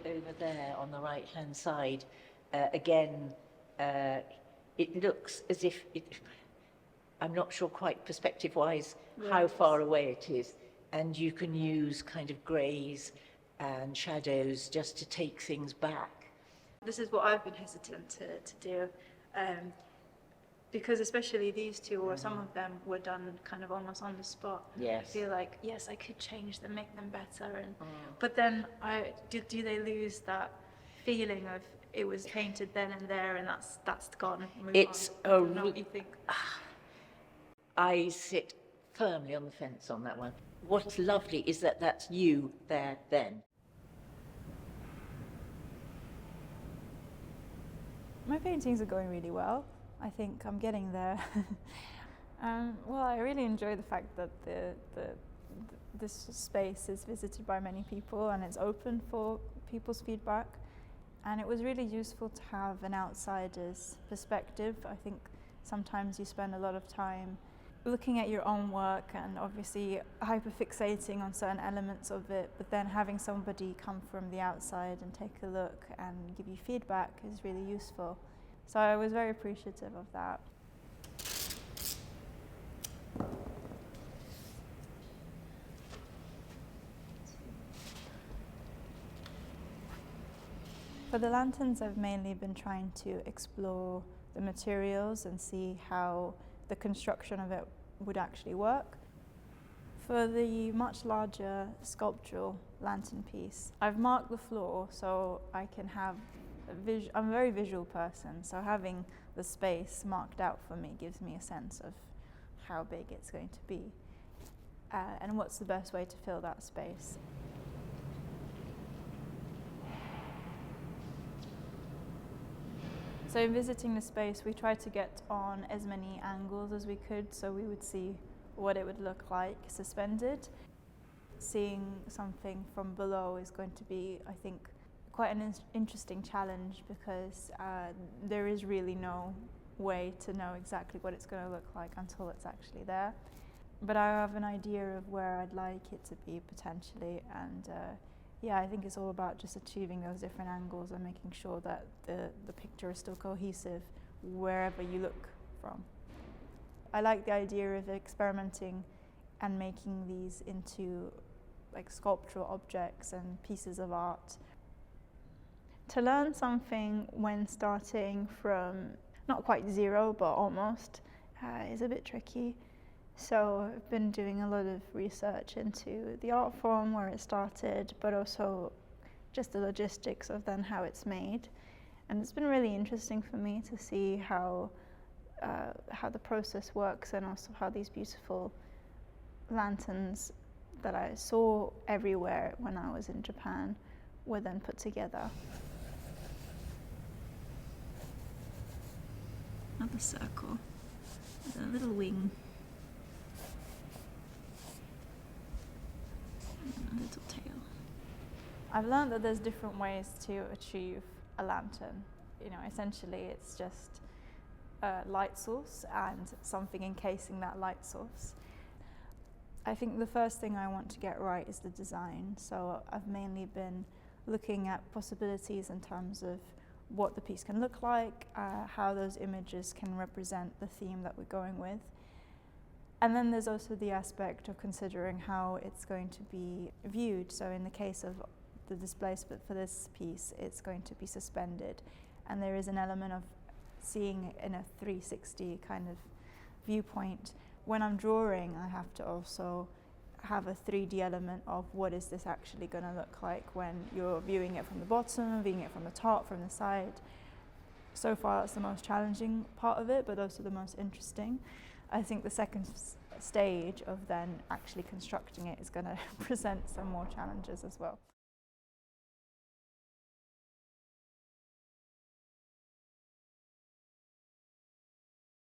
over there on the right-hand side, again, it looks as if I'm not sure quite perspective-wise how far away it is, and you can use kind of greys and shadows just to take things back. This is what I've been hesitant to do, because especially these two, or some of them, were done kind of almost on the spot. Yes. I feel like, yes, I could change them, make them better, but then do they lose that feeling of it was painted then and there, and that's gone? It's I don't know what you think. I sit firmly on the fence on that one. What's lovely is that that's you there then. My paintings are going really well. I think I'm getting there. Well, I really enjoy the fact that this space is visited by many people and it's open for people's feedback. And it was really useful to have an outsider's perspective. I think sometimes you spend a lot of time looking at your own work and obviously hyperfixating on certain elements of it, but then having somebody come from the outside and take a look and give you feedback is really useful. So I was very appreciative of that. For the lanterns, I've mainly been trying to explore the materials and see how the construction of it would actually work. For the much larger sculptural lantern piece, I've marked the floor so I can have I'm a very visual person, so having the space marked out for me gives me a sense of how big it's going to be and what's the best way to fill that space. So in visiting the space, we tried to get on as many angles as we could so we would see what it would look like suspended. Seeing something from below is going to be, I think, quite an interesting challenge because there is really no way to know exactly what it's going to look like until it's actually there. But I have an idea of where I'd like it to be potentially, and yeah, I think it's all about just achieving those different angles and making sure that the picture is still cohesive wherever you look from. I like the idea of experimenting and making these into like sculptural objects and pieces of art. To learn something when starting from not quite zero but almost is a bit tricky. So I've been doing a lot of research into the art form, where it started, but also just the logistics of then how it's made. And it's been really interesting for me to see how the process works, and also how these beautiful lanterns that I saw everywhere when I was in Japan were then put together. Another circle with a little wing. A little tail. I've learned that there's different ways to achieve a lantern. You know, essentially it's just a light source and something encasing that light source. I think the first thing I want to get right is the design. So I've mainly been looking at possibilities in terms of what the piece can look like, how those images can represent the theme that we're going with. And then there's also the aspect of considering how it's going to be viewed. So in the case of the displacement for this piece, it's going to be suspended. And there is an element of seeing it in a 360 kind of viewpoint. When I'm drawing, I have to also have a 3D element of what is this actually going to look like when you're viewing it from the bottom, viewing it from the top, from the side. So far, that's the most challenging part of it, but also the most interesting. I think the second stage of then actually constructing it is going to present some more challenges as well.